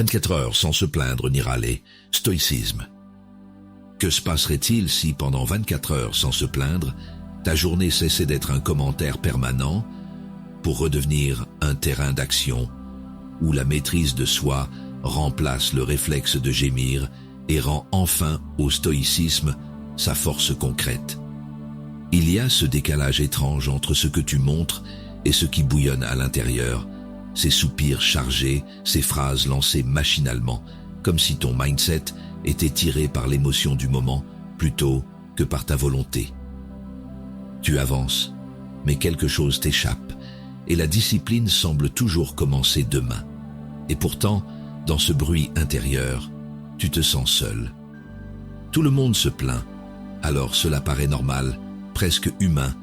24 heures sans se plaindre ni râler, stoïcisme. Que se passerait-il si, pendant 24 heures sans se plaindre, ta journée cessait d'être un commentaire permanent pour redevenir un terrain d'action où la maîtrise de soi remplace le réflexe de gémir et rend enfin au stoïcisme sa force concrète. Il y a ce décalage étrange entre ce que tu montres et ce qui bouillonne à l'intérieur, ces soupirs chargés, ces phrases lancées machinalement, comme si ton mindset était tiré par l'émotion du moment plutôt que par ta volonté. Tu avances, mais quelque chose t'échappe, et la discipline semble toujours commencer demain. Et pourtant, dans ce bruit intérieur, tu te sens seul. Tout le monde se plaint, alors cela paraît normal, presque humain,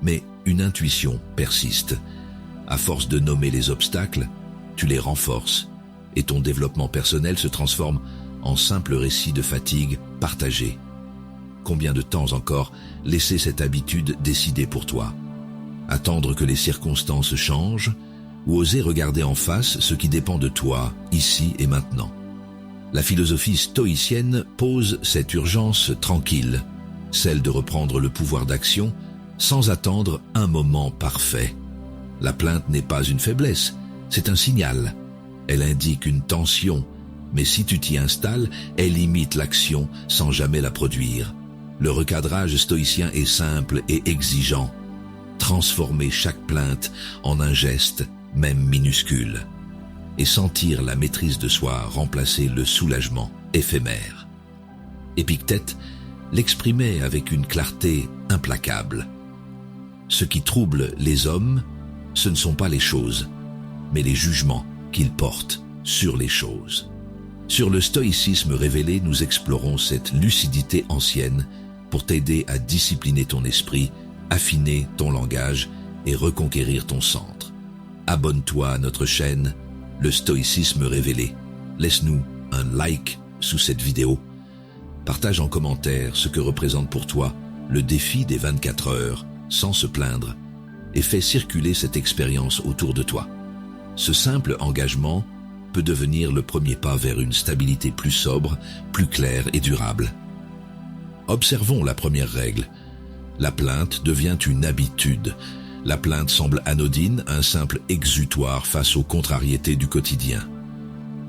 mais une intuition persiste. À force de nommer les obstacles, tu les renforces, et ton développement personnel se transforme en simple récit de fatigue partagée. Combien de temps encore laisser cette habitude décider pour toi? Attendre que les circonstances changent, ou oser regarder en face ce qui dépend de toi, ici et maintenant? La philosophie stoïcienne pose cette urgence tranquille, celle de reprendre le pouvoir d'action sans attendre un moment parfait. La plainte n'est pas une faiblesse, c'est un signal. Elle indique une tension, mais si tu t'y installes, elle imite l'action sans jamais la produire. Le recadrage stoïcien est simple et exigeant. Transformer chaque plainte en un geste, même minuscule, et sentir la maîtrise de soi remplacer le soulagement éphémère. Épictète l'exprimait avec une clarté implacable. Ce qui trouble les hommes, ce ne sont pas les choses, mais les jugements qu'ils portent sur les choses. Sur le stoïcisme révélé, nous explorons cette lucidité ancienne pour t'aider à discipliner ton esprit, affiner ton langage et reconquérir ton centre. Abonne-toi à notre chaîne, le stoïcisme révélé. Laisse-nous un like sous cette vidéo. Partage en commentaire ce que représente pour toi le défi des 24 heures sans se plaindre et fais circuler cette expérience autour de toi. Ce simple engagement peut devenir le premier pas vers une stabilité plus sobre, plus claire et durable. Observons la première règle. La plainte devient une habitude. La plainte semble anodine, un simple exutoire face aux contrariétés du quotidien.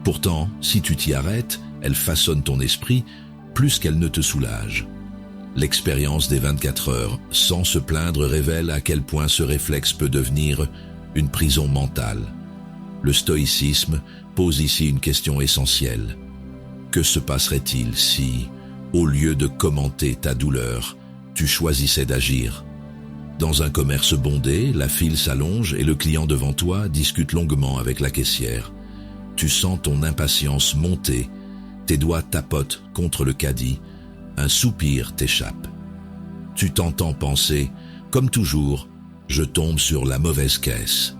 Pourtant, si tu t'y arrêtes, elle façonne ton esprit plus qu'elle ne te soulage. L'expérience des 24 heures sans se plaindre révèle à quel point ce réflexe peut devenir une prison mentale. Le stoïcisme pose ici une question essentielle. Que se passerait-il si, au lieu de commenter ta douleur, tu choisissais d'agir? Dans un commerce bondé, la file s'allonge et le client devant toi discute longuement avec la caissière. Tu sens ton impatience monter, tes doigts tapotent contre le caddie, un soupir t'échappe. Tu t'entends penser, comme toujours, je tombe sur la mauvaise caisse.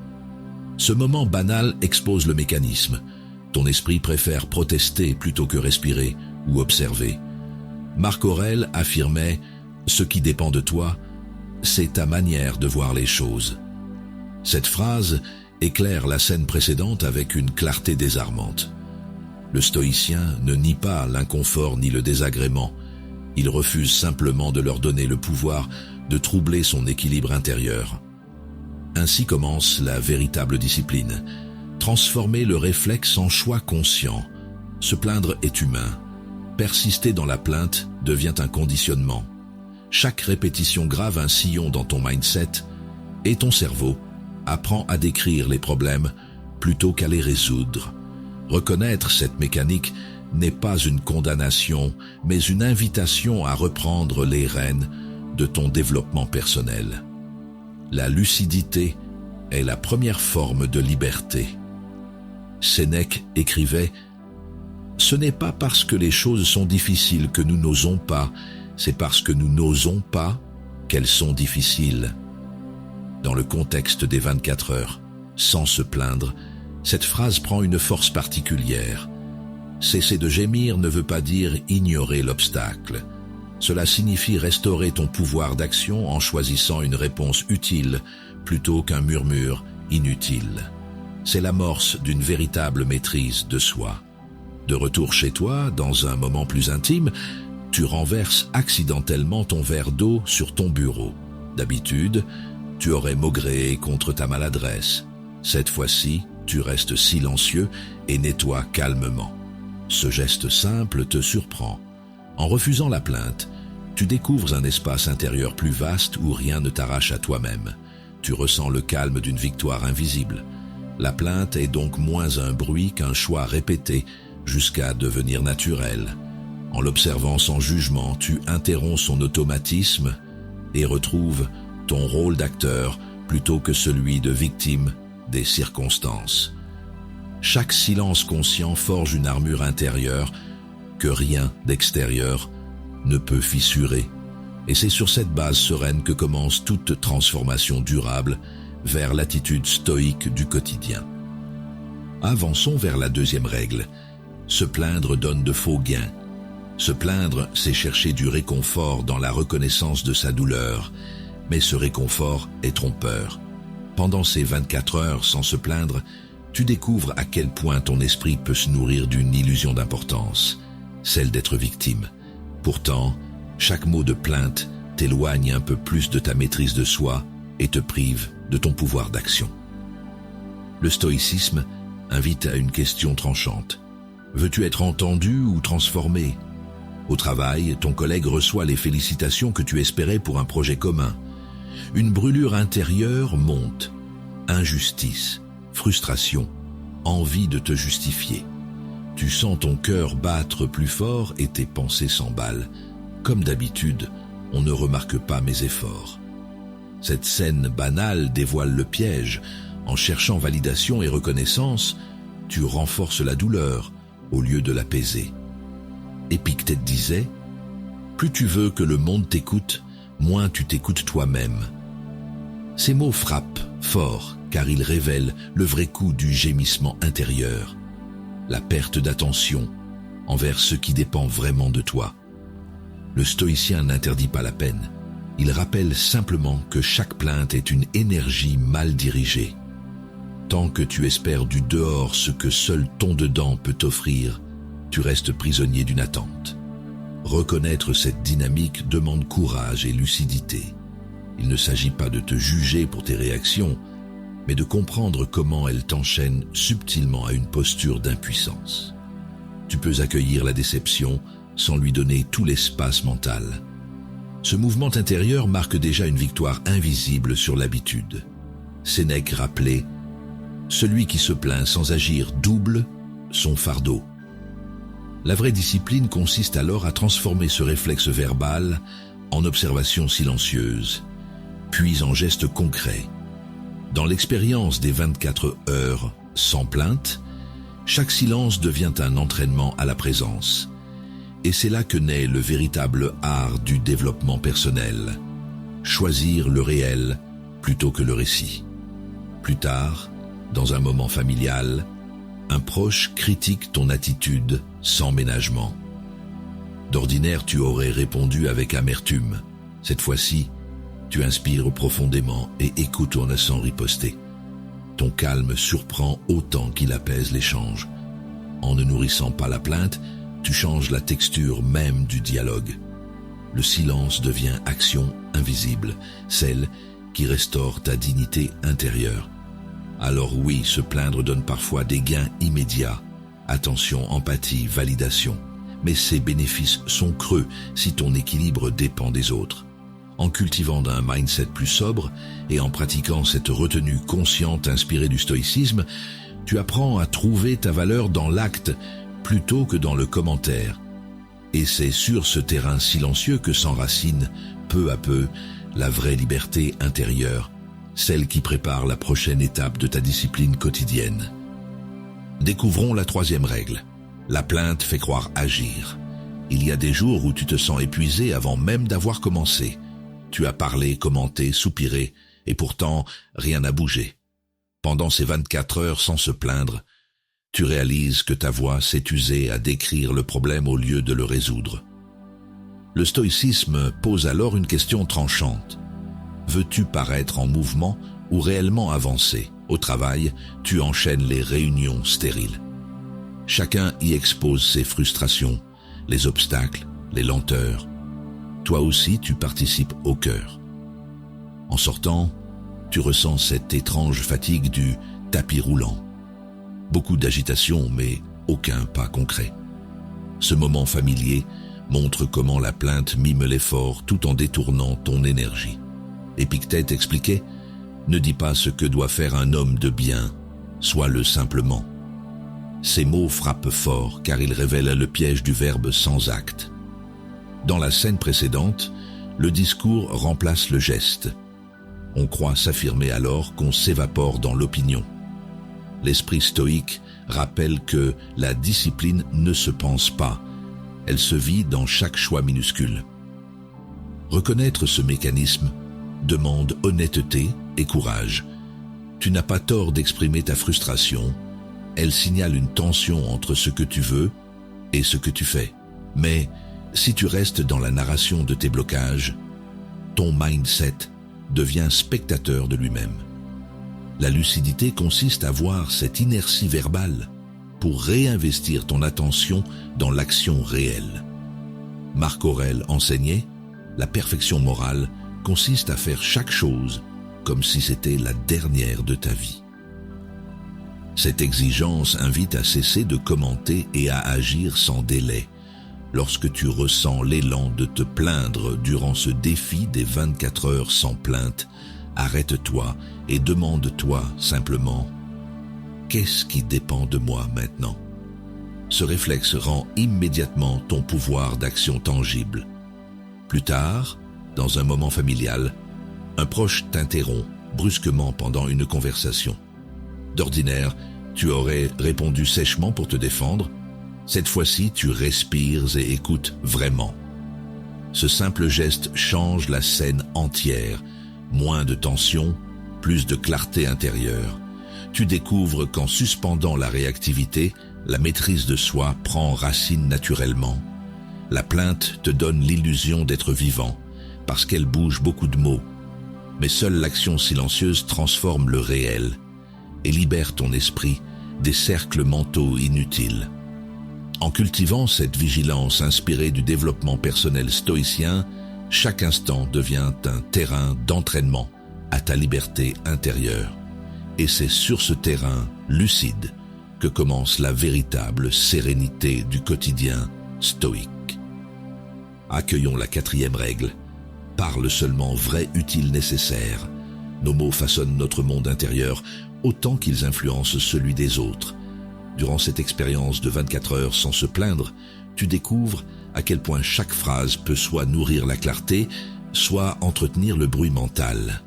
Ce moment banal expose le mécanisme. Ton esprit préfère protester plutôt que respirer ou observer. Marc Aurèle affirmait « Ce qui dépend de toi, c'est ta manière de voir les choses ». Cette phrase éclaire la scène précédente avec une clarté désarmante. Le stoïcien ne nie pas l'inconfort ni le désagrément. Il refuse simplement de leur donner le pouvoir de troubler son équilibre intérieur. Ainsi commence la véritable discipline. Transformer le réflexe en choix conscient. Se plaindre est humain. Persister dans la plainte devient un conditionnement. Chaque répétition grave un sillon dans ton mindset et ton cerveau apprend à décrire les problèmes plutôt qu'à les résoudre. Reconnaître cette mécanique n'est pas une condamnation, mais une invitation à reprendre les rênes de ton développement personnel. La lucidité est la première forme de liberté. Sénèque écrivait « Ce n'est pas parce que les choses sont difficiles que nous n'osons pas, c'est parce que nous n'osons pas qu'elles sont difficiles. » Dans le contexte des 24 heures, sans se plaindre, cette phrase prend une force particulière. Cesser de gémir ne veut pas dire ignorer l'obstacle. Cela signifie restaurer ton pouvoir d'action en choisissant une réponse utile plutôt qu'un murmure inutile. C'est l'amorce d'une véritable maîtrise de soi. De retour chez toi, dans un moment plus intime, tu renverses accidentellement ton verre d'eau sur ton bureau. D'habitude, tu aurais maugré contre ta maladresse. Cette fois-ci, tu restes silencieux et nettoies calmement. Ce geste simple te surprend. En refusant la plainte, tu découvres un espace intérieur plus vaste où rien ne t'arrache à toi-même. Tu ressens le calme d'une victoire invisible. La plainte est donc moins un bruit qu'un choix répété jusqu'à devenir naturel. En l'observant sans jugement, tu interromps son automatisme et retrouves ton rôle d'acteur plutôt que celui de victime des circonstances. Chaque silence conscient forge une armure intérieure que rien d'extérieur ne peut fissurer. Et c'est sur cette base sereine que commence toute transformation durable vers l'attitude stoïque du quotidien. Avançons vers la deuxième règle. Se plaindre donne de faux gains. Se plaindre, c'est chercher du réconfort dans la reconnaissance de sa douleur, mais ce réconfort est trompeur. Pendant ces 24 heures sans se plaindre, tu découvres à quel point ton esprit peut se nourrir d'une illusion d'importance, celle d'être victime. Pourtant, chaque mot de plainte t'éloigne un peu plus de ta maîtrise de soi et te prive de ton pouvoir d'action. Le stoïcisme invite à une question tranchante. Veux-tu être entendu ou transformé? Au travail, ton collègue reçoit les félicitations que tu espérais pour un projet commun. Une brûlure intérieure monte. Injustice, frustration, envie de te justifier. Tu sens ton cœur battre plus fort et tes pensées s'emballent. Comme d'habitude, on ne remarque pas mes efforts. Cette scène banale dévoile le piège. En cherchant validation et reconnaissance, tu renforces la douleur au lieu de l'apaiser. Épictète disait « Plus tu veux que le monde t'écoute, moins tu t'écoutes toi-même ». Ces mots frappent fort car ils révèlent le vrai coût du gémissement intérieur, la perte d'attention envers ce qui dépend vraiment de toi. Le stoïcien n'interdit pas la peine, il rappelle simplement que chaque plainte est une énergie mal dirigée. Tant que tu espères du dehors ce que seul ton dedans peut t'offrir, tu restes prisonnier d'une attente. Reconnaître cette dynamique demande courage et lucidité. Il ne s'agit pas de te juger pour tes réactions, mais de comprendre comment elles t'enchaînent subtilement à une posture d'impuissance. Tu peux accueillir la déception sans lui donner tout l'espace mental. Ce mouvement intérieur marque déjà une victoire invisible sur l'habitude. Sénèque rappelait « Celui qui se plaint sans agir double son fardeau ». La vraie discipline consiste alors à transformer ce réflexe verbal en observation silencieuse, puis en geste concret. Dans l'expérience des 24 heures sans plainte, chaque silence devient un entraînement à la présence. Et c'est là que naît le véritable art du développement personnel. Choisir le réel plutôt que le récit. Plus tard, dans un moment familial, un proche critique ton attitude sans ménagement. D'ordinaire, tu aurais répondu avec amertume. Cette fois-ci, tu inspires profondément et écoutes sans riposter. Ton calme surprend autant qu'il apaise l'échange. En ne nourrissant pas la plainte, tu changes la texture même du dialogue. Le silence devient action invisible, celle qui restaure ta dignité intérieure. Alors oui, se plaindre donne parfois des gains immédiats. Attention, empathie, validation. Mais ces bénéfices sont creux si ton équilibre dépend des autres. En cultivant un mindset plus sobre et en pratiquant cette retenue consciente inspirée du stoïcisme, tu apprends à trouver ta valeur dans l'acte plutôt que dans le commentaire. Et c'est sur ce terrain silencieux que s'enracine, peu à peu, la vraie liberté intérieure, celle qui prépare la prochaine étape de ta discipline quotidienne. Découvrons la troisième règle. La plainte fait croire agir. Il y a des jours où tu te sens épuisé avant même d'avoir commencé. Tu as parlé, commenté, soupiré, et pourtant rien n'a bougé. Pendant ces 24 heures sans se plaindre, tu réalises que ta voix s'est usée à décrire le problème au lieu de le résoudre. Le stoïcisme pose alors une question tranchante. Veux-tu paraître en mouvement ou réellement avancer? Au travail, tu enchaînes les réunions stériles. Chacun y expose ses frustrations, les obstacles, les lenteurs. Toi aussi, tu participes au cœur. En sortant, tu ressens cette étrange fatigue du tapis roulant. Beaucoup d'agitation, mais aucun pas concret. Ce moment familier montre comment la plainte mime l'effort tout en détournant ton énergie. Épictète expliquait « Ne dis pas ce que doit faire un homme de bien, sois-le simplement ». Ces mots frappent fort car ils révèlent le piège du verbe sans acte. Dans la scène précédente, le discours remplace le geste. On croit s'affirmer alors qu'on s'évapore dans l'opinion. L'esprit stoïque rappelle que la discipline ne se pense pas, elle se vit dans chaque choix minuscule. Reconnaître ce mécanisme demande honnêteté et courage. Tu n'as pas tort d'exprimer ta frustration, elle signale une tension entre ce que tu veux et ce que tu fais. Mais si tu restes dans la narration de tes blocages, ton mindset devient spectateur de lui-même. La lucidité consiste à voir cette inertie verbale pour réinvestir ton attention dans l'action réelle. Marc Aurèle enseignait, la perfection morale consiste à faire chaque chose comme si c'était la dernière de ta vie. Cette exigence invite à cesser de commenter et à agir sans délai. Lorsque tu ressens l'élan de te plaindre durant ce défi des 24 heures sans plainte, arrête-toi et demande-toi simplement « Qu'est-ce qui dépend de moi maintenant ?» Ce réflexe rend immédiatement ton pouvoir d'action tangible. Plus tard, dans un moment familial, un proche t'interrompt brusquement pendant une conversation. D'ordinaire, tu aurais répondu sèchement pour te défendre. Cette fois-ci, tu respires et écoutes vraiment. Ce simple geste change la scène entière. Moins de tension, plus de clarté intérieure. Tu découvres qu'en suspendant la réactivité, la maîtrise de soi prend racine naturellement. La plainte te donne l'illusion d'être vivant, parce qu'elle bouge beaucoup de mots. Mais seule l'action silencieuse transforme le réel et libère ton esprit des cercles mentaux inutiles. En cultivant cette vigilance inspirée du développement personnel stoïcien, chaque instant devient un terrain d'entraînement à ta liberté intérieure. Et c'est sur ce terrain lucide que commence la véritable sérénité du quotidien stoïque. Accueillons la 4e règle. Parle seulement vrai, utile, nécessaire. Nos mots façonnent notre monde intérieur autant qu'ils influencent celui des autres. Durant cette expérience de 24 heures sans se plaindre, tu découvres à quel point chaque phrase peut soit nourrir la clarté, soit entretenir le bruit mental.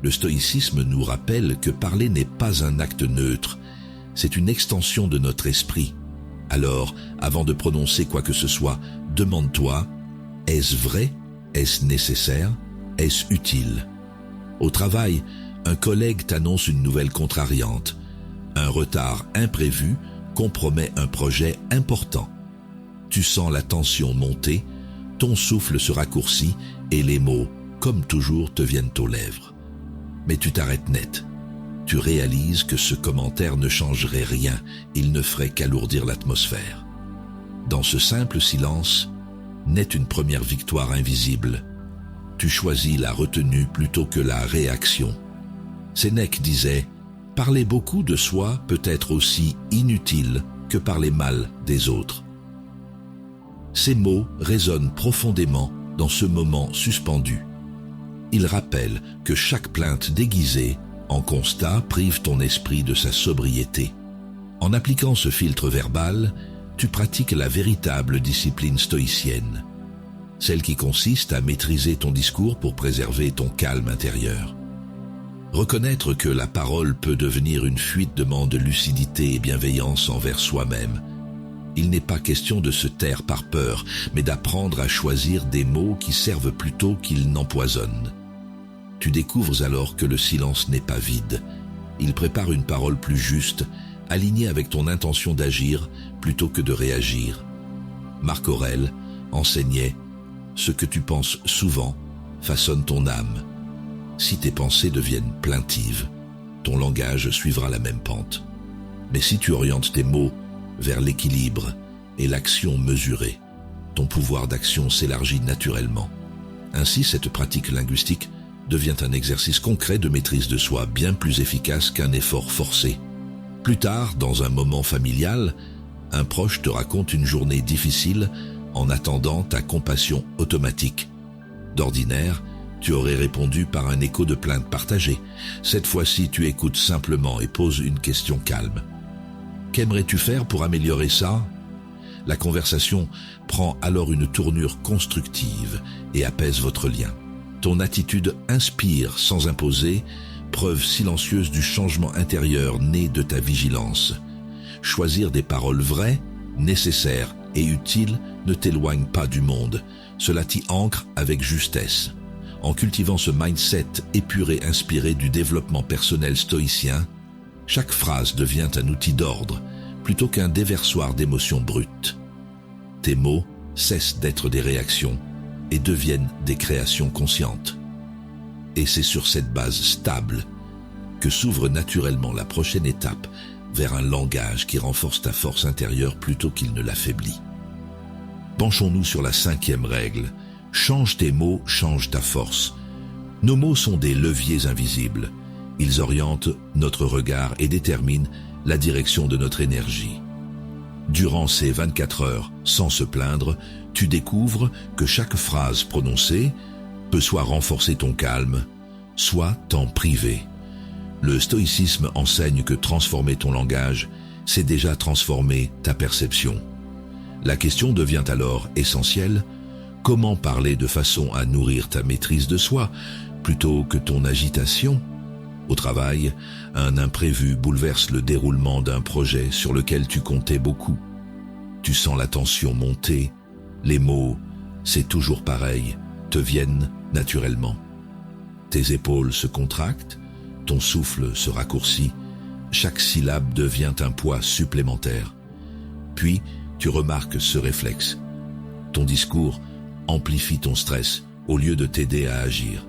Le stoïcisme nous rappelle que parler n'est pas un acte neutre, c'est une extension de notre esprit. Alors, avant de prononcer quoi que ce soit, demande-toi, est-ce vrai? Est-ce nécessaire? Est-ce utile? Au travail, un collègue t'annonce une nouvelle contrariante. Un retard imprévu compromet un projet important. Tu sens la tension monter, ton souffle se raccourcit et les mots, comme toujours, te viennent aux lèvres. Mais tu t'arrêtes net. Tu réalises que ce commentaire ne changerait rien, il ne ferait qu'alourdir l'atmosphère. Dans ce simple silence, naît une première victoire invisible. Tu choisis la retenue plutôt que la réaction. Sénèque disait « Parler beaucoup de soi peut être aussi inutile que parler mal des autres ». Ces mots résonnent profondément dans ce moment suspendu. Ils rappellent que chaque plainte déguisée en constat prive ton esprit de sa sobriété. En appliquant ce filtre verbal, tu pratiques la véritable discipline stoïcienne, celle qui consiste à maîtriser ton discours pour préserver ton calme intérieur. Reconnaître que la parole peut devenir une fuite demande lucidité et bienveillance envers soi-même. Il n'est pas question de se taire par peur, mais d'apprendre à choisir des mots qui servent plutôt qu'ils n'empoisonnent. Tu découvres alors que le silence n'est pas vide. Il prépare une parole plus juste, alignée avec ton intention d'agir plutôt que de réagir. Marc Aurèle enseignait « Ce que tu penses souvent façonne ton âme. Si tes pensées deviennent plaintives, ton langage suivra la même pente. Mais si tu orientes tes mots vers l'équilibre et l'action mesurée. Ton pouvoir d'action s'élargit naturellement. Ainsi, cette pratique linguistique devient un exercice concret de maîtrise de soi bien plus efficace qu'un effort forcé. Plus tard, dans un moment familial, un proche te raconte une journée difficile en attendant ta compassion automatique. D'ordinaire, tu aurais répondu par un écho de plainte partagée. Cette fois-ci, tu écoutes simplement et poses une question calme. Qu'aimerais-tu faire pour améliorer ça ? La conversation prend alors une tournure constructive et apaise votre lien. Ton attitude inspire sans imposer, preuve silencieuse du changement intérieur né de ta vigilance. Choisir des paroles vraies, nécessaires et utiles ne t'éloigne pas du monde. Cela t'y ancre avec justesse. En cultivant ce mindset épuré inspiré du développement personnel stoïcien, chaque phrase devient un outil d'ordre plutôt qu'un déversoir d'émotions brutes. Tes mots cessent d'être des réactions et deviennent des créations conscientes. Et c'est sur cette base stable que s'ouvre naturellement la prochaine étape vers un langage qui renforce ta force intérieure plutôt qu'il ne l'affaiblit. Penchons-nous sur la 5e règle. Change tes mots, change ta force. Nos mots sont des leviers invisibles. Ils orientent notre regard et déterminent la direction de notre énergie. Durant ces 24 heures, sans se plaindre, tu découvres que chaque phrase prononcée peut soit renforcer ton calme, soit t'en priver. Le stoïcisme enseigne que transformer ton langage, c'est déjà transformer ta perception. La question devient alors essentielle. Comment parler de façon à nourrir ta maîtrise de soi plutôt que ton agitation ? Au travail, un imprévu bouleverse le déroulement d'un projet sur lequel tu comptais beaucoup. Tu sens la tension monter, les mots « c'est toujours pareil » te viennent naturellement. Tes épaules se contractent, ton souffle se raccourcit, chaque syllabe devient un poids supplémentaire. Puis, tu remarques ce réflexe. Ton discours amplifie ton stress au lieu de t'aider à agir.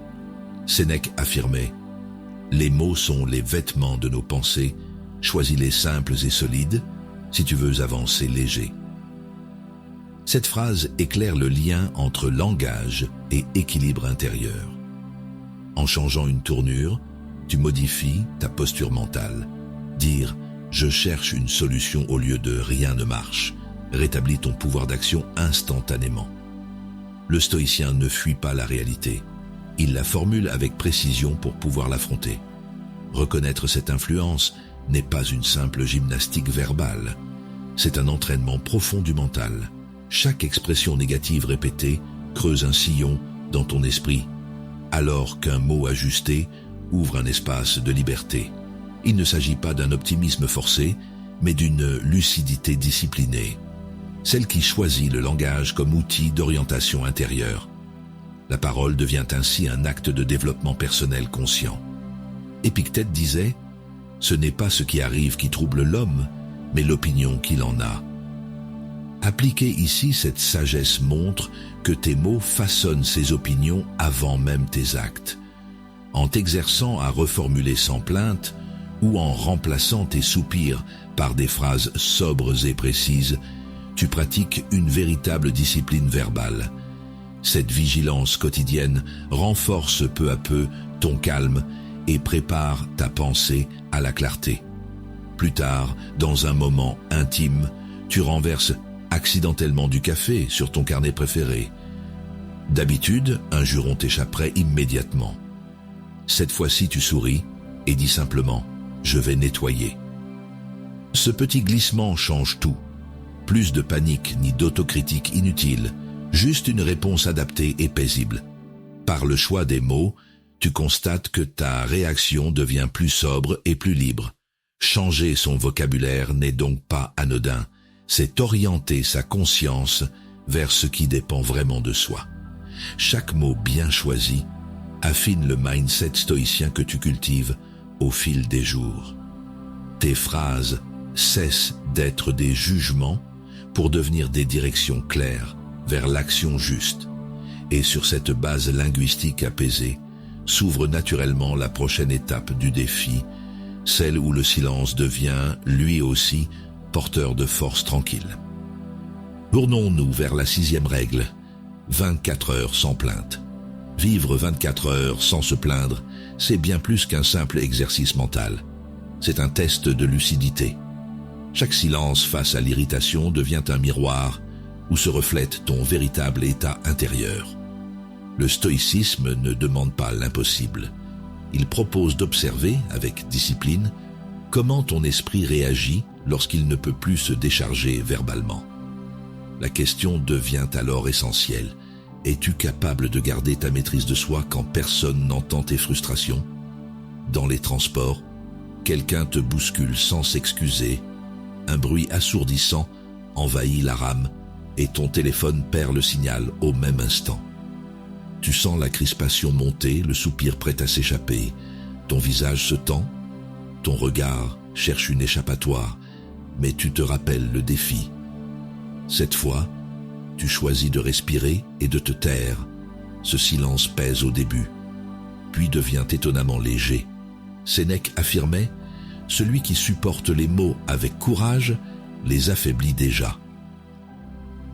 Sénèque affirmait « Les mots sont les vêtements de nos pensées, choisis-les simples et solides si tu veux avancer léger. » Cette phrase éclaire le lien entre langage et équilibre intérieur. En changeant une tournure, tu modifies ta posture mentale. Dire « je cherche une solution » au lieu de « rien ne marche » rétablit ton pouvoir d'action instantanément. Le stoïcien ne fuit pas la réalité. Il la formule avec précision pour pouvoir l'affronter. Reconnaître cette influence n'est pas une simple gymnastique verbale. C'est un entraînement profond du mental. Chaque expression négative répétée creuse un sillon dans ton esprit, alors qu'un mot ajusté ouvre un espace de liberté. Il ne s'agit pas d'un optimisme forcé, mais d'une lucidité disciplinée, celle qui choisit le langage comme outil d'orientation intérieure. La parole devient ainsi un acte de développement personnel conscient. Épictète disait « Ce n'est pas ce qui arrive qui trouble l'homme, mais l'opinion qu'il en a. » Appliquer ici cette sagesse montre que tes mots façonnent ces opinions avant même tes actes. En t'exerçant à reformuler sans plainte ou en remplaçant tes soupirs par des phrases sobres et précises, tu pratiques une véritable discipline verbale. Cette vigilance quotidienne renforce peu à peu ton calme et prépare ta pensée à la clarté. Plus tard, dans un moment intime, tu renverses accidentellement du café sur ton carnet préféré. D'habitude, un juron t'échapperait immédiatement. Cette fois-ci, tu souris et dis simplement « je vais nettoyer ». Ce petit glissement change tout. Plus de panique ni d'autocritique inutile, juste une réponse adaptée et paisible. Par le choix des mots, tu constates que ta réaction devient plus sobre et plus libre. Changer son vocabulaire n'est donc pas anodin, c'est orienter sa conscience vers ce qui dépend vraiment de soi. Chaque mot bien choisi affine le mindset stoïcien que tu cultives au fil des jours. Tes phrases cessent d'être des jugements pour devenir des directions claires vers l'action juste. Et sur cette base linguistique apaisée, s'ouvre naturellement la prochaine étape du défi, celle où le silence devient, lui aussi, porteur de force tranquille. Tournons-nous vers la 6e règle, 24 heures sans plainte. Vivre 24 heures sans se plaindre, c'est bien plus qu'un simple exercice mental. C'est un test de lucidité. Chaque silence face à l'irritation devient un miroir où se reflète ton véritable état intérieur. Le stoïcisme ne demande pas l'impossible. Il propose d'observer, avec discipline, comment ton esprit réagit lorsqu'il ne peut plus se décharger verbalement. La question devient alors essentielle. Es-tu capable de garder ta maîtrise de soi quand personne n'entend tes frustrations? Dans les transports, quelqu'un te bouscule sans s'excuser, un bruit assourdissant envahit la rame et ton téléphone perd le signal au même instant. Tu sens la crispation monter, le soupir prêt à s'échapper, ton visage se tend, ton regard cherche une échappatoire, mais tu te rappelles le défi. Cette fois, tu choisis de respirer et de te taire. Ce silence pèse au début, puis devient étonnamment léger. Sénèque affirmait « Celui qui supporte les maux avec courage les affaiblit déjà ».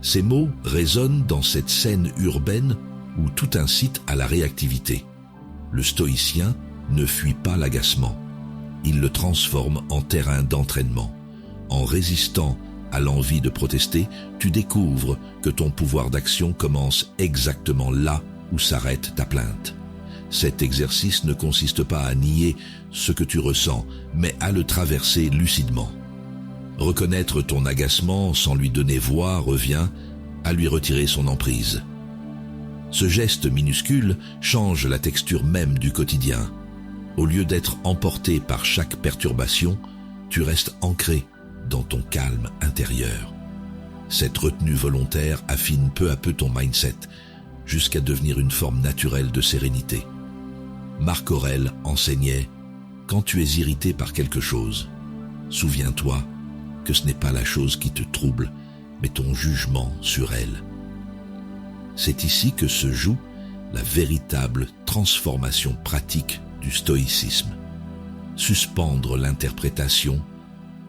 Ces mots résonnent dans cette scène urbaine où tout incite à la réactivité. Le stoïcien ne fuit pas l'agacement. Il le transforme en terrain d'entraînement. En résistant à l'envie de protester, tu découvres que ton pouvoir d'action commence exactement là où s'arrête ta plainte. Cet exercice ne consiste pas à nier ce que tu ressens, mais à le traverser lucidement. Reconnaître ton agacement sans lui donner voix revient à lui retirer son emprise. Ce geste minuscule change la texture même du quotidien. Au lieu d'être emporté par chaque perturbation, tu restes ancré dans ton calme intérieur. Cette retenue volontaire affine peu à peu ton mindset, jusqu'à devenir une forme naturelle de sérénité. Marc Aurèle enseignait « Quand tu es irrité par quelque chose, souviens-toi que ce n'est pas la chose qui te trouble, mais ton jugement sur elle. » C'est ici que se joue la véritable transformation pratique du stoïcisme. Suspendre l'interprétation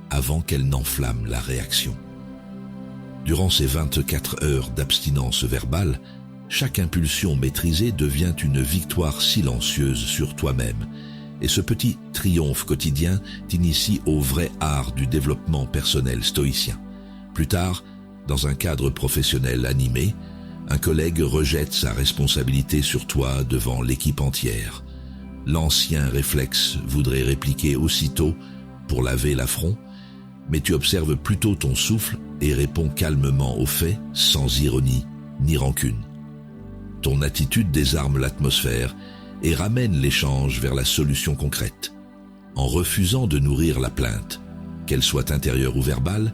avant qu'elle n'enflamme la réaction. Durant ces 24 heures d'abstinence verbale, chaque impulsion maîtrisée devient une victoire silencieuse sur toi-même, et ce petit triomphe quotidien t'initie au vrai art du développement personnel stoïcien. Plus tard, dans un cadre professionnel animé, un collègue rejette sa responsabilité sur toi devant l'équipe entière. L'ancien réflexe voudrait répliquer aussitôt pour laver l'affront, mais tu observes plutôt ton souffle et réponds calmement aux faits, sans ironie ni rancune. Ton attitude désarme l'atmosphère et ramène l'échange vers la solution concrète. En refusant de nourrir la plainte, qu'elle soit intérieure ou verbale,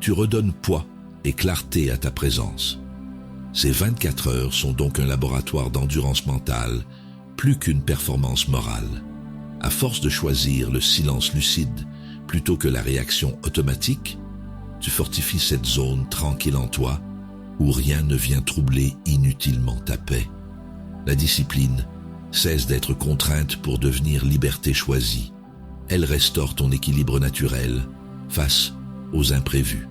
tu redonnes poids et clarté à ta présence. Ces 24 heures sont donc un laboratoire d'endurance mentale, plus qu'une performance morale. À force de choisir le silence lucide plutôt que la réaction automatique, tu fortifies cette zone tranquille en toi où rien ne vient troubler inutilement ta paix. La discipline cesse d'être contrainte pour devenir liberté choisie. Elle restaure ton équilibre naturel face aux imprévus.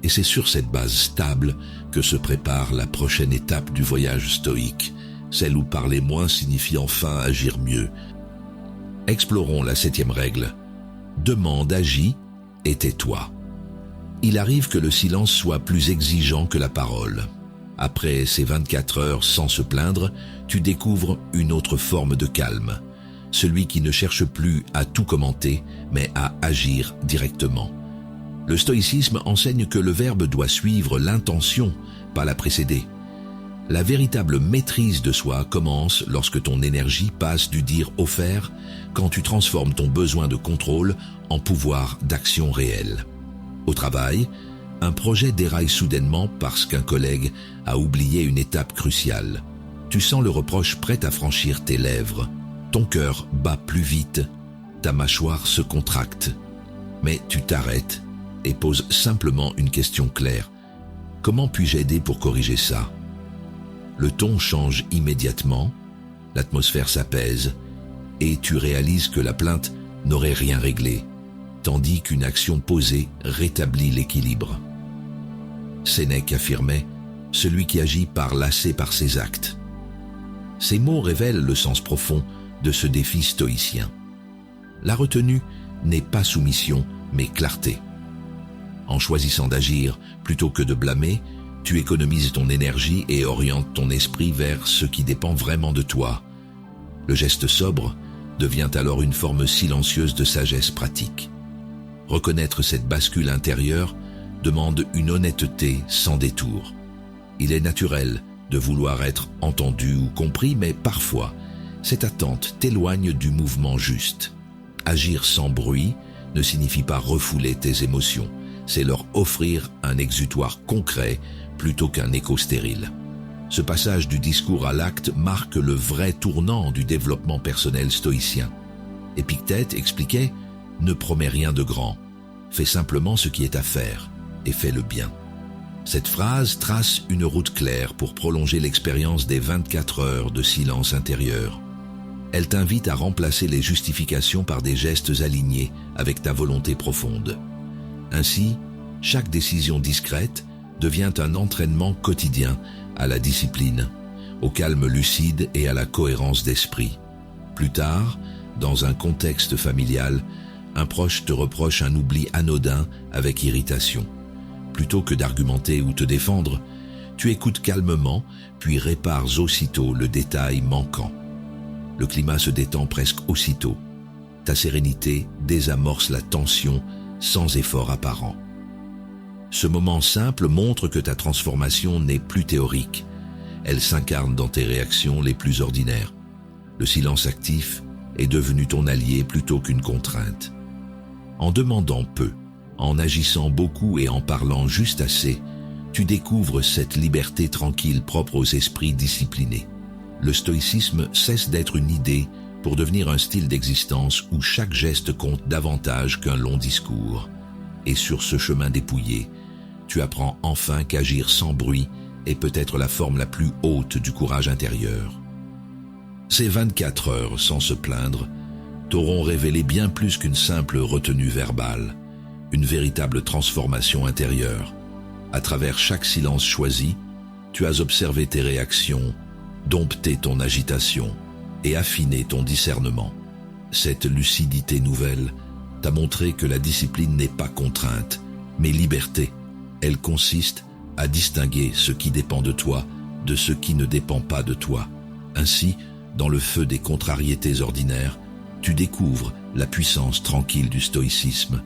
Et c'est sur cette base stable que se prépare la prochaine étape du voyage stoïque, celle où parler moins signifie enfin agir mieux. Explorons la 7e règle. Demande, agis et tais-toi. Il arrive que le silence soit plus exigeant que la parole. Après ces 24 heures sans se plaindre, tu découvres une autre forme de calme. Celui qui ne cherche plus à tout commenter, mais à agir directement. Le stoïcisme enseigne que le verbe doit suivre l'intention, pas la précéder. La véritable maîtrise de soi commence lorsque ton énergie passe du dire au faire, quand tu transformes ton besoin de contrôle en pouvoir d'action réelle. Au travail, un projet déraille soudainement parce qu'un collègue a oublié une étape cruciale. Tu sens le reproche prêt à franchir tes lèvres. Ton cœur bat plus vite, ta mâchoire se contracte. Mais tu t'arrêtes et poses simplement une question claire. Comment puis-je aider pour corriger ça ? Le ton change immédiatement, l'atmosphère s'apaise et tu réalises que la plainte n'aurait rien réglé. tandis qu'une action posée rétablit l'équilibre. Sénèque affirmait « Celui qui agit part lassé par ses actes ». Ces mots révèlent le sens profond de ce défi stoïcien. La retenue n'est pas soumission, mais clarté. En choisissant d'agir plutôt que de blâmer, tu économises ton énergie et orientes ton esprit vers ce qui dépend vraiment de toi. Le geste sobre devient alors une forme silencieuse de sagesse pratique. Reconnaître cette bascule intérieure demande une honnêteté sans détour. Il est naturel de vouloir être entendu ou compris, mais parfois, cette attente t'éloigne du mouvement juste. Agir sans bruit ne signifie pas refouler tes émotions, c'est leur offrir un exutoire concret plutôt qu'un écho stérile. Ce passage du discours à l'acte marque le vrai tournant du développement personnel stoïcien. Épictète expliquait « Ne promets rien de grand, fais simplement ce qui est à faire et fais le bien ». Cette phrase trace une route claire pour prolonger l'expérience des 24 heures de silence intérieur. Elle t'invite à remplacer les justifications par des gestes alignés avec ta volonté profonde. Ainsi, chaque décision discrète devient un entraînement quotidien à la discipline, au calme lucide et à la cohérence d'esprit. Plus tard, dans un contexte familial, un proche te reproche un oubli anodin avec irritation. Plutôt que d'argumenter ou te défendre, tu écoutes calmement, puis répares aussitôt le détail manquant. Le climat se détend presque aussitôt. Ta sérénité désamorce la tension sans effort apparent. Ce moment simple montre que ta transformation n'est plus théorique. Elle s'incarne dans tes réactions les plus ordinaires. Le silence actif est devenu ton allié plutôt qu'une contrainte. En demandant peu, en agissant beaucoup et en parlant juste assez, tu découvres cette liberté tranquille propre aux esprits disciplinés. Le stoïcisme cesse d'être une idée pour devenir un style d'existence où chaque geste compte davantage qu'un long discours. Et sur ce chemin dépouillé, tu apprends enfin qu'agir sans bruit est peut-être la forme la plus haute du courage intérieur. Ces 24 heures, sans se plaindre, t'auront révélé bien plus qu'une simple retenue verbale, une véritable transformation intérieure. À travers chaque silence choisi, tu as observé tes réactions, dompté ton agitation et affiné ton discernement. Cette lucidité nouvelle t'a montré que la discipline n'est pas contrainte, mais liberté. Elle consiste à distinguer ce qui dépend de toi de ce qui ne dépend pas de toi. Ainsi, dans le feu des contrariétés ordinaires, tu découvres la puissance tranquille du stoïcisme.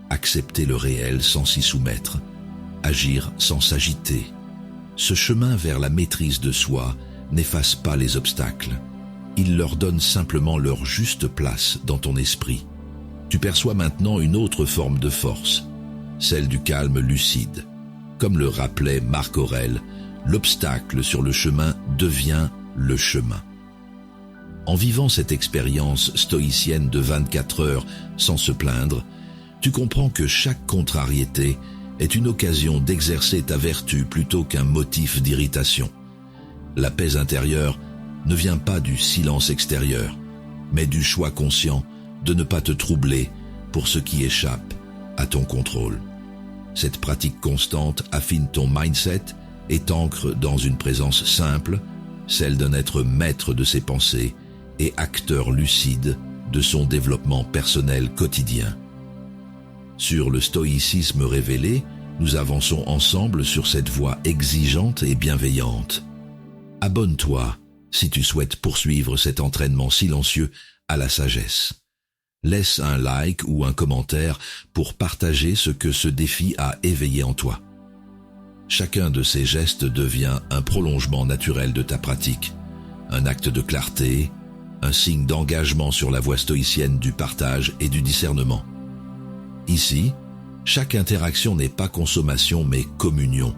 Accepter le réel sans s'y soumettre, agir sans s'agiter. Ce chemin vers la maîtrise de soi n'efface pas les obstacles. Il leur donne simplement leur juste place dans ton esprit. Tu perçois maintenant une autre forme de force, celle du calme lucide. Comme le rappelait Marc Aurèle, l'obstacle sur le chemin devient le chemin. En vivant cette expérience stoïcienne de 24 heures sans se plaindre, tu comprends que chaque contrariété est une occasion d'exercer ta vertu plutôt qu'un motif d'irritation. La paix intérieure ne vient pas du silence extérieur, mais du choix conscient de ne pas te troubler pour ce qui échappe à ton contrôle. Cette pratique constante affine ton mindset et t'ancre dans une présence simple, celle d'un être maître de ses pensées et acteur lucide de son développement personnel quotidien. Sur le stoïcisme révélé, nous avançons ensemble sur cette voie exigeante et bienveillante. Abonne-toi si tu souhaites poursuivre cet entraînement silencieux à la sagesse. Laisse un like ou un commentaire pour partager ce que ce défi a éveillé en toi. Chacun de ces gestes devient un prolongement naturel de ta pratique, un acte de clarté, un signe d'engagement sur la voie stoïcienne du partage et du discernement. Ici, chaque interaction n'est pas consommation mais communion,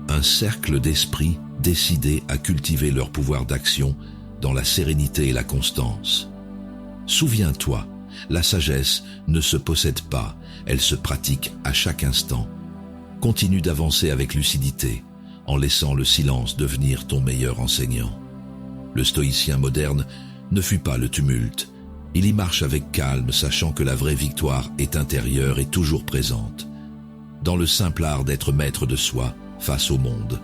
un cercle d'esprits décidés à cultiver leur pouvoir d'action dans la sérénité et la constance. Souviens-toi, la sagesse ne se possède pas, elle se pratique à chaque instant. Continue d'avancer avec lucidité, en laissant le silence devenir ton meilleur enseignant. Le stoïcien moderne ne fuit pas le tumulte, Il y marche avec calme, sachant que la vraie victoire est intérieure et toujours présente, dans le simple art d'être maître de soi face au monde.